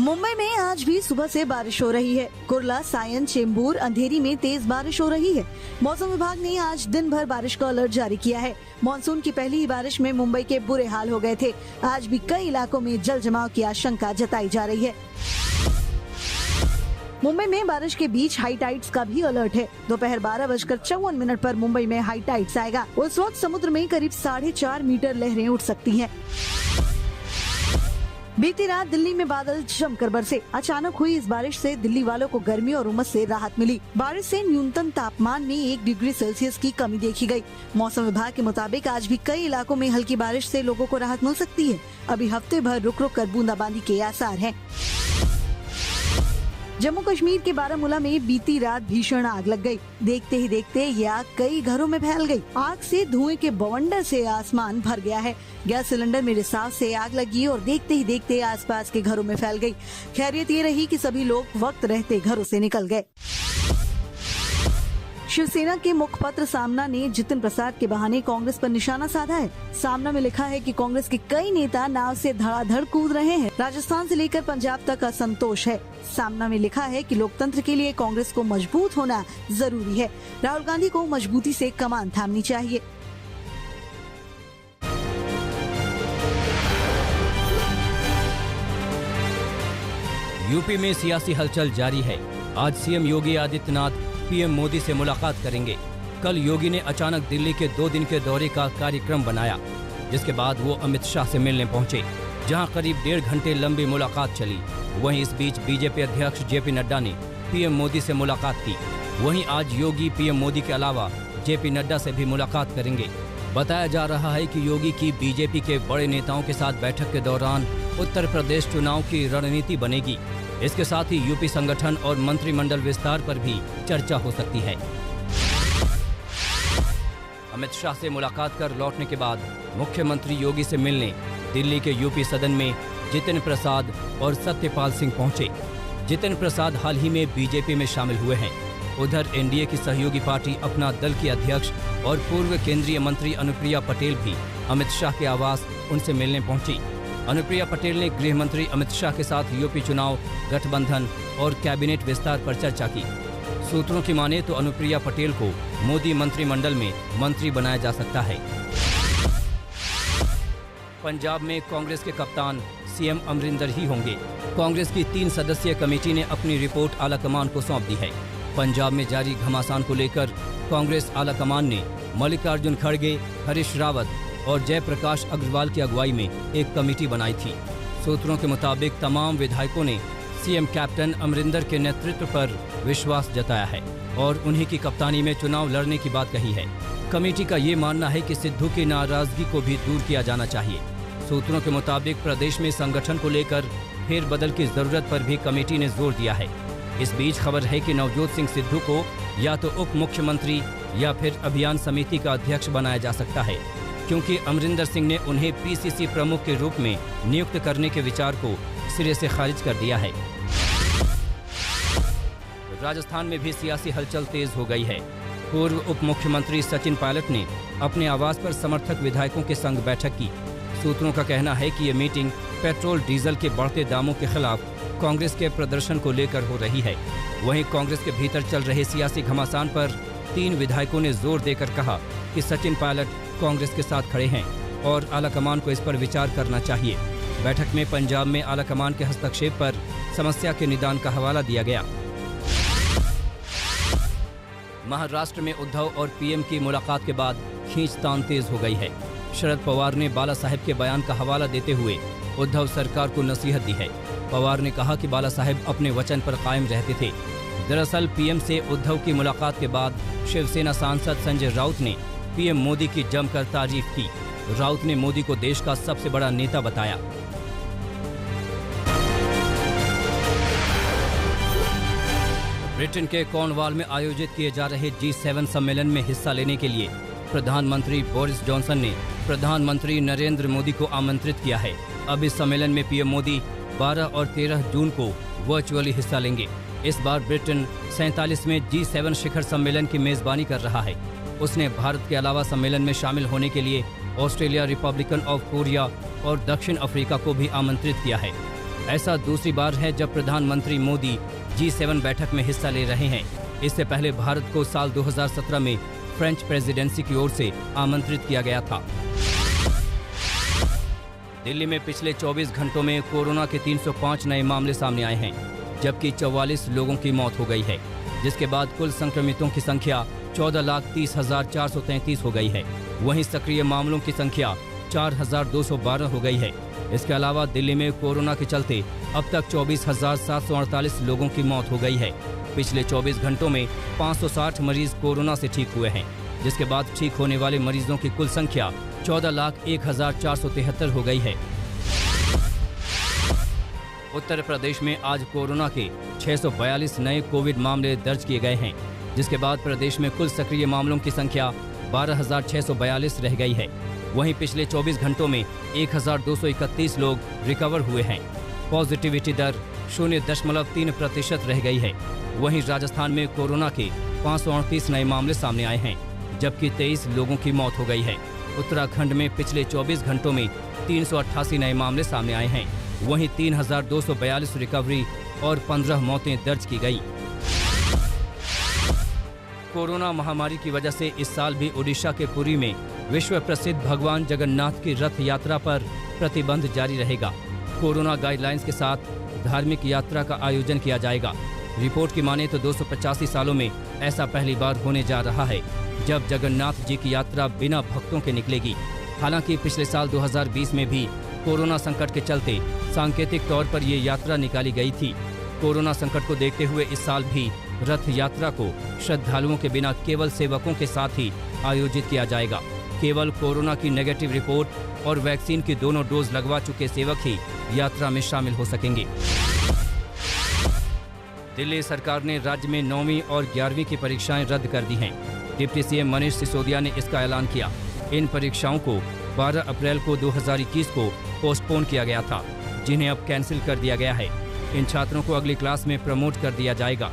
मुंबई में आज भी सुबह से बारिश हो रही है। कुर्ला, सायन, चेंबूर, अंधेरी में तेज बारिश हो रही है। मौसम विभाग ने आज दिन भर बारिश का अलर्ट जारी किया है। मानसून की पहली ही बारिश में मुंबई के बुरे हाल हो गए थे। आज भी कई इलाकों में जल जमाव की आशंका जताई जा रही है। मुंबई में बारिश के बीच हाई टाइड्स का भी अलर्ट है। दोपहर 12:54 पर मुंबई में हाई टाइड्स आएगा। उस वक्त समुद्र में करीब 4.5 मीटर लहरें उठ सकती हैं। बीती रात दिल्ली में बादल जमकर बरसे। अचानक हुई इस बारिश से दिल्ली वालों को गर्मी और उमस से राहत मिली। बारिश से न्यूनतम तापमान में 1 डिग्री सेल्सियस की कमी देखी गई। मौसम विभाग के मुताबिक आज भी कई इलाकों में हल्की बारिश से लोगों को राहत मिल सकती है। अभी हफ्ते भर रुक रुक कर बूंदाबांदी के आसार हैं। जम्मू कश्मीर के बारामूला में बीती रात भीषण आग लग गई। देखते ही देखते ये आग कई घरों में फैल गई। आग से धुएं के बवंडर से आसमान भर गया है। गैस सिलेंडर में रिसाव से आग लगी और देखते ही देखते आसपास के घरों में फैल गई। खैरियत ये रही कि सभी लोग वक्त रहते घरों से निकल गए। शिवसेना के मुखपत्र सामना ने जितिन प्रसाद के बहाने कांग्रेस पर निशाना साधा है। सामना में लिखा है कि कांग्रेस के कई नेता नाव से धड़ाधड़ कूद रहे हैं। राजस्थान से लेकर पंजाब तक असंतोष है। सामना में लिखा है कि लोकतंत्र के लिए कांग्रेस को मजबूत होना जरूरी है। राहुल गांधी को मजबूती से कमान थामनी चाहिए। यूपी में सियासी हलचल जारी है। आज सीएम योगी आदित्यनाथ पीएम मोदी से मुलाकात करेंगे। कल योगी ने अचानक दिल्ली के 2 दिन के दौरे का कार्यक्रम बनाया, जिसके बाद वो अमित शाह से मिलने पहुंचे, जहां करीब 1.5 घंटे लंबी मुलाकात चली। वहीं इस बीच बीजेपी अध्यक्ष जेपी नड्डा ने पीएम मोदी से मुलाकात की। वहीं आज योगी पीएम मोदी के अलावा जेपी नड्डा से भी मुलाकात करेंगे। बताया जा रहा है कि योगी की बीजेपी के बड़े नेताओं के साथ बैठक के दौरान उत्तर प्रदेश चुनाव की रणनीति बनेगी। इसके साथ ही यूपी संगठन और मंत्रिमंडल विस्तार पर भी चर्चा हो सकती है। अमित शाह से मुलाकात कर लौटने के बाद मुख्यमंत्री योगी से मिलने दिल्ली के यूपी सदन में जितिन प्रसाद और सत्यपाल सिंह पहुंचे। जितिन प्रसाद हाल ही में बीजेपी में शामिल हुए हैं। उधर एनडीए की सहयोगी पार्टी अपना दल की अध्यक्ष और पूर्व केंद्रीय मंत्री अनुप्रिया पटेल भी अमित शाह के आवास उनसे मिलने पहुंची। अनुप्रिया पटेल ने गृह मंत्री अमित शाह के साथ यूपी चुनाव, गठबंधन और कैबिनेट विस्तार पर चर्चा की। सूत्रों की माने तो अनुप्रिया पटेल को मोदी मंत्रिमंडल में मंत्री बनाया जा सकता है। पंजाब में कांग्रेस के कप्तान सीएम अमरिंदर ही होंगे। कांग्रेस की 3 सदस्यीय कमेटी ने अपनी रिपोर्ट आलाकमान को सौंप दी है। पंजाब में जारी घमासान को लेकर कांग्रेस आलाकमान ने मल्लिकार्जुन खड़गे, हरीश रावत और जयप्रकाश अग्रवाल की अगुवाई में एक कमेटी बनाई थी। सूत्रों के मुताबिक तमाम विधायकों ने सीएम कैप्टन अमरिंदर के नेतृत्व पर विश्वास जताया है और उन्हीं की कप्तानी में चुनाव लड़ने की बात कही है। कमेटी का ये मानना है कि सिद्धू की नाराजगी को भी दूर किया जाना चाहिए। सूत्रों के मुताबिक प्रदेश में संगठन को लेकर फेरबदल की जरूरत पर भी कमेटी ने जोर दिया है। इस बीच खबर है कि नवजोत सिंह सिद्धू को या तो उप मुख्यमंत्री या फिर अभियान समिति का अध्यक्ष बनाया जा सकता है, क्योंकि अमरिंदर सिंह ने उन्हें पीसीसी प्रमुख के रूप में नियुक्त करने के विचार को सिरे से खारिज कर दिया है। राजस्थान में भी सियासी हलचल तेज हो गई है। पूर्व उप मुख्यमंत्री सचिन पायलट ने अपने आवास पर समर्थक विधायकों के संग बैठक की। सूत्रों का कहना है कि ये मीटिंग पेट्रोल डीजल के बढ़ते दामों के खिलाफ कांग्रेस के प्रदर्शन को लेकर हो रही है। वहीं कांग्रेस के भीतर चल रहे सियासी घमासान पर 3 विधायकों ने जोर देकर कहा कि सचिन पायलट कांग्रेस के साथ खड़े हैं और आलाकमान को इस पर विचार करना चाहिए। बैठक में पंजाब में आलाकमान के हस्तक्षेप पर समस्या के निदान का हवाला दिया गया। महाराष्ट्र में उद्धव और पीएम की मुलाकात के बाद खींचतान तेज हो गई है। शरद पवार ने बाला साहेब के बयान का हवाला देते हुए उद्धव सरकार को नसीहत दी है। पवार ने कहा कि बाला साहेब अपने वचन पर कायम रहते थे। दरअसल पीएम से उद्धव की मुलाकात के बाद शिवसेना सांसद संजय राउत ने पीएम मोदी की जमकर तारीफ की। राउत ने मोदी को देश का सबसे बड़ा नेता बताया। ब्रिटेन के कॉर्नवाल में आयोजित किए जा रहे G7 सम्मेलन में हिस्सा लेने के लिए प्रधानमंत्री बोरिस जॉनसन ने प्रधानमंत्री नरेंद्र मोदी को आमंत्रित किया है। अब इस सम्मेलन में पीएम मोदी 12 और 13 जून को वर्चुअली हिस्सा लेंगे। इस बार ब्रिटेन 47वें G7 शिखर सम्मेलन की मेजबानी कर रहा है। उसने भारत के अलावा सम्मेलन में शामिल होने के लिए ऑस्ट्रेलिया, रिपब्लिकन ऑफ कोरिया और दक्षिण अफ्रीका को भी आमंत्रित किया है। ऐसा दूसरी बार है जब प्रधानमंत्री मोदी G7 बैठक में हिस्सा ले रहे हैं। इससे पहले भारत को साल 2017 में फ्रेंच प्रेसिडेंसी की ओर से आमंत्रित किया गया था। दिल्ली में पिछले 24 घंटों में कोरोना के 305 नए मामले सामने आए हैं, जबकि 44 लोगों की मौत हो गई है, जिसके बाद कुल संक्रमितों की संख्या 14,30,433 हो गई है। वहीं सक्रिय मामलों की संख्या 4,212 हो गई है। इसके अलावा दिल्ली में कोरोना के चलते अब तक 24,748 लोगों की मौत हो गई है। पिछले 24 घंटों में 560 मरीज कोरोना से ठीक हुए हैं, जिसके बाद ठीक होने वाले मरीजों की कुल संख्या 14,01,473 हो गई है। उत्तर प्रदेश में आज कोरोना के 642 नए कोविड मामले दर्ज किए गए हैं, जिसके बाद प्रदेश में कुल सक्रिय मामलों की संख्या 12,642 रह गई है। वहीं पिछले 24 घंटों में 1,231 लोग रिकवर हुए हैं। पॉजिटिविटी दर 0.3% रह गई है। वहीं राजस्थान में कोरोना के 538 नए मामले सामने आए हैं, जबकि 23 लोगों की मौत हो गई है। उत्तराखंड में पिछले 24 घंटों में 388 नए मामले सामने आए हैं। वहीं 3,242 रिकवरी और 15 मौतें दर्ज की गई। कोरोना महामारी की वजह से इस साल भी ओडिशा के पुरी में विश्व प्रसिद्ध भगवान जगन्नाथ की रथ यात्रा पर प्रतिबंध जारी रहेगा। कोरोना गाइडलाइंस के साथ धार्मिक यात्रा का आयोजन किया जाएगा। रिपोर्ट की माने तो 285 सालों में ऐसा पहली बार होने जा रहा है जब जगन्नाथ जी की यात्रा बिना भक्तों के निकलेगी। हालांकि पिछले साल 2020 में भी कोरोना संकट के चलते सांकेतिक तौर पर ये यात्रा निकाली गई थी। कोरोना संकट को देखते हुए इस साल भी रथ यात्रा को श्रद्धालुओं के बिना केवल सेवकों के साथ ही आयोजित किया जाएगा। केवल कोरोना की नेगेटिव रिपोर्ट और वैक्सीन की दोनों डोज लगवा चुके सेवक ही यात्रा में शामिल हो सकेंगे। दिल्ली सरकार ने राज्य में 9वीं और 11वीं की परीक्षाएं रद्द कर दी हैं। डिप्टी सीएम मनीष सिसोदिया ने इसका ऐलान किया। इन परीक्षाओं को 12 अप्रैल को 2021 को पोस्टपोन किया गया था, जिन्हें अब कैंसिल कर दिया गया है। इन छात्रों को अगली क्लास में प्रमोट कर दिया जाएगा।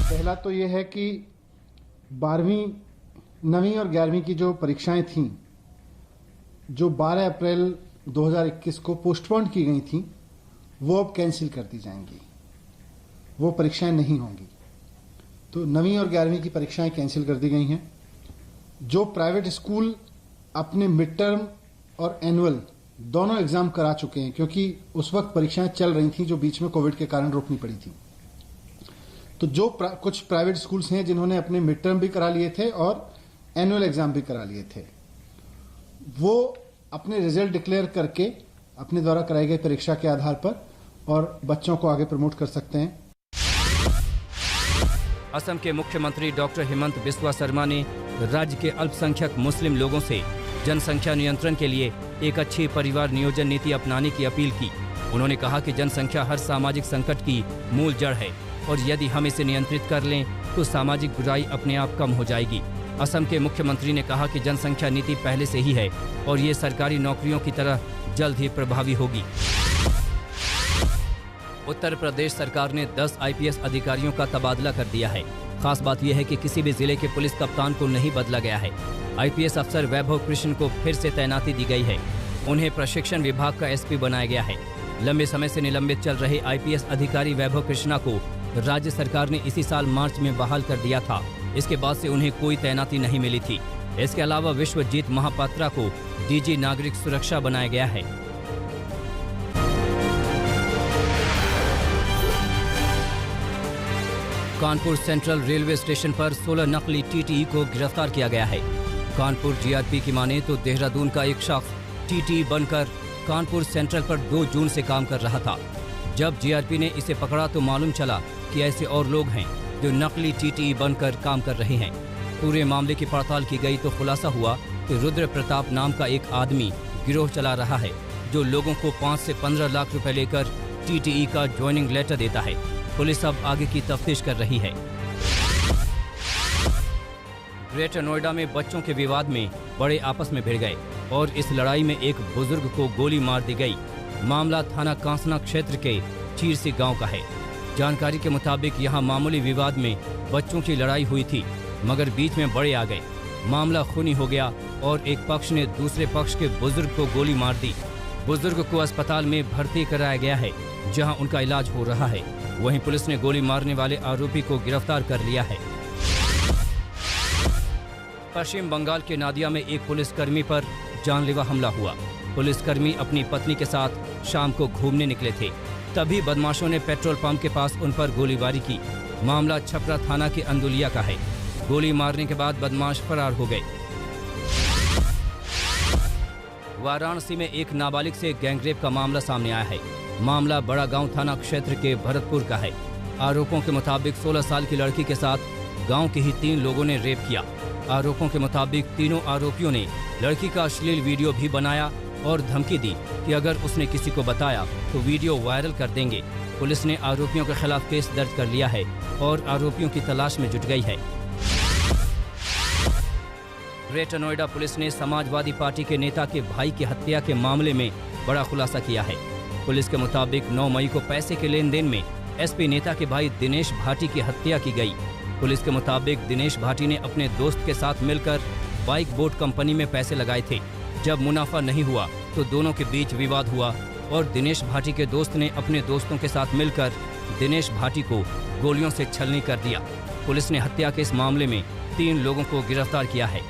पहला तो ये है कि 12वीं, 9वीं और 11वीं की जो परीक्षाएं थीं, जो 12 अप्रैल 2021 को पोस्टपोन की गई थीं, वो अब कैंसिल कर दी जाएंगी। वो परीक्षाएं नहीं होंगी। तो 9वीं और 11वीं की परीक्षाएं कैंसिल कर दी गई हैं। जो प्राइवेट स्कूल अपने मिड टर्म और एनुअल दोनों एग्जाम करा चुके हैं, क्योंकि उस वक्त परीक्षाएं चल रही थी जो बीच में कोविड के कारण रोकनी पड़ी थी, तो जो कुछ प्राइवेट स्कूल्स हैं जिन्होंने अपने मिड टर्म भी करा लिए थे और एनुअल एग्जाम भी करा लिए थे, वो अपने रिजल्ट डिक्लेयर करके अपने द्वारा कराई गई परीक्षा के आधार पर और बच्चों को आगे प्रमोट कर सकते हैं। असम के मुख्यमंत्री डॉक्टर हेमंत बिस्वा शर्मा ने राज्य के अल्पसंख्यक मुस्लिम लोगों से जनसंख्या नियंत्रण के लिए एक अच्छी परिवार नियोजन नीति अपनाने की अपील की। उन्होंने कहा कि जनसंख्या हर सामाजिक संकट की मूल जड़ है और यदि हम इसे नियंत्रित कर लें तो सामाजिक बुराई अपने आप कम हो जाएगी। असम के मुख्यमंत्री ने कहा कि जनसंख्या नीति पहले से ही है और ये सरकारी नौकरियों की तरह जल्द ही प्रभावी होगी। उत्तर प्रदेश सरकार ने 10 आईपीएस अधिकारियों का तबादला कर दिया है। खास बात यह है कि किसी भी जिले के पुलिस कप्तान को नहीं बदला गया है। आईपीएस अफसर वैभव कृष्ण को फिर से तैनाती दी गई है। उन्हें प्रशिक्षण विभाग का एसपी बनाया गया है। लंबे समय से निलंबित चल रहे आईपीएस अधिकारी वैभव कृष्णा को राज्य सरकार ने इसी साल मार्च में बहाल कर दिया था। इसके बाद से उन्हें कोई तैनाती नहीं मिली थी। इसके अलावा विश्वजीत महापात्रा को डीजी नागरिक सुरक्षा बनाया गया है। कानपुर सेंट्रल रेलवे स्टेशन पर 16 नकली टीटीई को गिरफ्तार किया गया है। कानपुर जीआरपी की माने तो देहरादून का एक शख्स टीटीई बनकर कानपुर सेंट्रल पर 2 जून से काम कर रहा था। जब जीआरपी ने इसे पकड़ा तो मालूम चला कि ऐसे और लोग हैं जो नकली टीटीई बनकर काम कर रहे हैं। पूरे मामले की पड़ताल की गई तो खुलासा हुआ कि रुद्र प्रताप नाम का एक आदमी गिरोह चला रहा है जो लोगों को 5 से 15 लाख रुपए लेकर टीटीई का ज्वाइनिंग लेटर देता है। पुलिस अब आगे की तफ्तीश कर रही है। ग्रेटर नोएडा में बच्चों के विवाद में बड़े आपस में भिड़ गए और इस लड़ाई में एक बुजुर्ग को गोली मार दी गई। मामला थाना कांसना क्षेत्र के चीरसी गांव का है। जानकारी के मुताबिक यहां मामूली विवाद में बच्चों की लड़ाई हुई थी, मगर बीच में बड़े आ गए। मामला खूनी हो गया और एक पक्ष ने दूसरे पक्ष के बुजुर्ग को गोली मार दी। बुजुर्ग को अस्पताल में भर्ती कराया गया है, जहां उनका इलाज हो रहा है। वहीं पुलिस ने गोली मारने वाले आरोपी को गिरफ्तार कर लिया है। पश्चिम बंगाल के नादिया में एक पुलिसकर्मी पर जानलेवा हमला हुआ। पुलिसकर्मी अपनी पत्नी के साथ शाम को घूमने निकले थे, तभी बदमाशों ने पेट्रोल पंप के पास उन पर गोलीबारी की। मामला छपरा थाना के अंदुलिया का है। गोली मारने के बाद बदमाश फरार हो गए। वाराणसी में एक नाबालिग से गैंगरेप का मामला सामने आया है। मामला बड़ा गांव थाना क्षेत्र के भरतपुर का है। आरोपों के मुताबिक 16 साल की लड़की के साथ गांव के ही 3 लोगों ने रेप किया। आरोपों के मुताबिक तीनों आरोपियों ने लड़की का अश्लील वीडियो भी बनाया और धमकी दी कि अगर उसने किसी को बताया तो वीडियो वायरल कर देंगे। पुलिस ने आरोपियों के खिलाफ केस दर्ज कर लिया है और आरोपियों की तलाश में जुट गई है। ग्रेटर नोएडा पुलिस ने समाजवादी पार्टी के नेता के भाई की हत्या के मामले में बड़ा खुलासा किया है। पुलिस के मुताबिक 9 मई को पैसे के लेन देन में एसपी नेता के भाई दिनेश भाटी की हत्या की गई। पुलिस के मुताबिक दिनेश भाटी ने अपने दोस्त के साथ मिलकर बाइक बोट कंपनी में पैसे लगाए थे। जब मुनाफा नहीं हुआ तो दोनों के बीच विवाद हुआ और दिनेश भाटी के दोस्त ने अपने दोस्तों के साथ मिलकर दिनेश भाटी को गोलियों से छलनी कर दिया। पुलिस ने हत्या के इस मामले में 3 लोगों को गिरफ्तार किया है।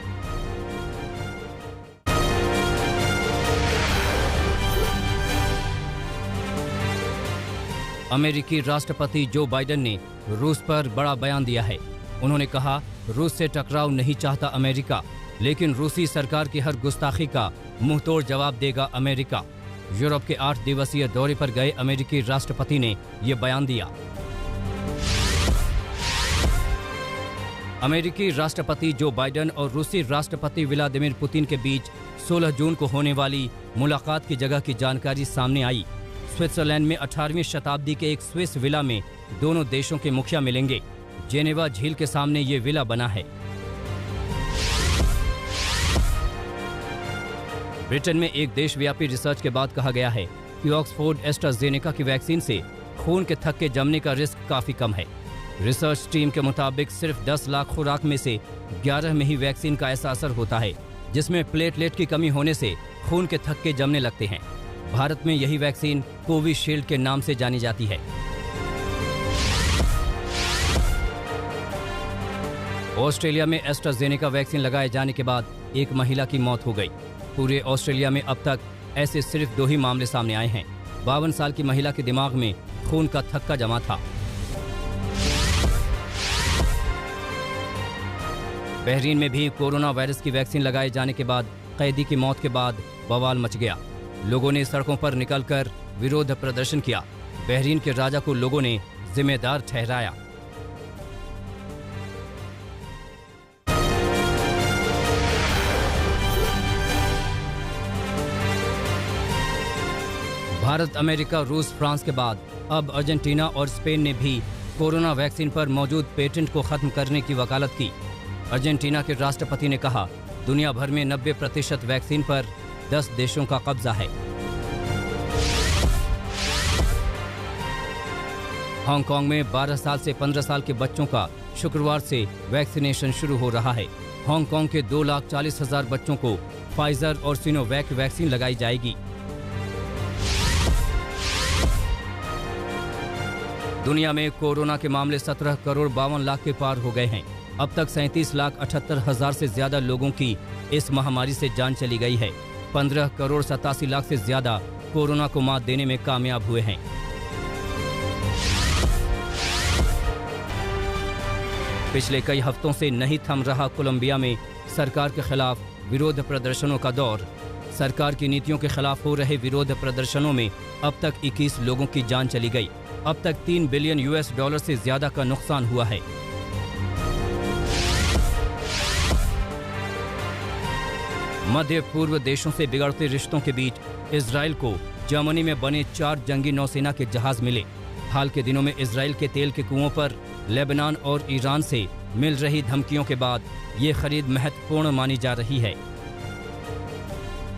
अमेरिकी राष्ट्रपति जो बाइडेन ने रूस पर बड़ा बयान दिया है। उन्होंने कहा, रूस से टकराव नहीं चाहता अमेरिका, लेकिन रूसी सरकार की हर गुस्ताखी का मुंहतोड़ जवाब देगा अमेरिका। यूरोप के 8 दिवसीय दौरे पर गए अमेरिकी राष्ट्रपति ने ये बयान दिया। अमेरिकी राष्ट्रपति जो बाइडेन और रूसी राष्ट्रपति व्लादिमीर पुतिन के बीच 16 जून को होने वाली मुलाकात की जगह की जानकारी सामने आई। स्विट्जरलैंड में 18वीं शताब्दी के एक स्विस विला में दोनों देशों के मुखिया मिलेंगे। जेनेवा झील के सामने ये विला बना है। ब्रिटेन में एक देशव्यापी रिसर्च के बाद कहा गया है कि ऑक्सफोर्ड एस्ट्राजेनेका की वैक्सीन से खून के थक्के जमने का रिस्क काफी कम है। रिसर्च टीम के मुताबिक सिर्फ 10 लाख खुराक में से 11 में ही वैक्सीन का ऐसा असर होता है, जिसमें प्लेटलेट की कमी होने से खून के थक्के जमने लगते हैं। भारत में यही वैक्सीन कोविशील्ड के नाम से जानी जाती है। ऑस्ट्रेलिया में एस्ट्राजेनेका वैक्सीन लगाए जाने के बाद एक महिला की मौत हो गई। पूरे ऑस्ट्रेलिया में अब तक ऐसे सिर्फ 2 ही मामले सामने आए हैं। 52 साल की महिला के दिमाग में खून का थक्का जमा था। बहरीन में भी कोरोना वायरस की वैक्सीन लगाए जाने के बाद कैदी की मौत के बाद बवाल मच गया। लोगों ने सड़कों पर निकलकर विरोध प्रदर्शन किया। बहरीन के राजा को लोगों ने जिम्मेदार ठहराया। भारत, अमेरिका, रूस, फ्रांस के बाद अब अर्जेंटीना और स्पेन ने भी कोरोना वैक्सीन पर मौजूद पेटेंट को खत्म करने की वकालत की। अर्जेंटीना के राष्ट्रपति ने कहा, दुनिया भर में 90% वैक्सीन पर 10 देशों का कब्जा है। हांगकांग में 12 साल से 15 साल के बच्चों का शुक्रवार से वैक्सीनेशन शुरू हो रहा है। हांगकांग के 2,40,000 बच्चों को फाइजर और सिनोवैक वैक्सीन लगाई जाएगी। दुनिया में कोरोना के मामले 17 करोड़ 52 लाख के पार हो गए हैं। अब तक 37,78,000 से ज्यादा लोगों की इस महामारी से जान चली गई है। 15 करोड़ 87 लाख से ज्यादा कोरोना को मात देने में कामयाब हुए हैं। पिछले कई हफ्तों से नहीं थम रहा कोलंबिया में सरकार के खिलाफ विरोध प्रदर्शनों का दौर। सरकार की नीतियों के खिलाफ हो रहे विरोध प्रदर्शनों में अब तक 21 लोगों की जान चली गई। अब तक $3 बिलियन से ज्यादा का नुकसान हुआ है। मध्य पूर्व देशों से बिगड़ते रिश्तों के बीच इजराइल को जर्मनी में बने 4 जंगी नौसेना के जहाज मिले। हाल के दिनों में इजराइल के तेल के कुओं पर लेबनान और ईरान से मिल रही धमकियों के बाद ये खरीद महत्वपूर्ण मानी जा रही है।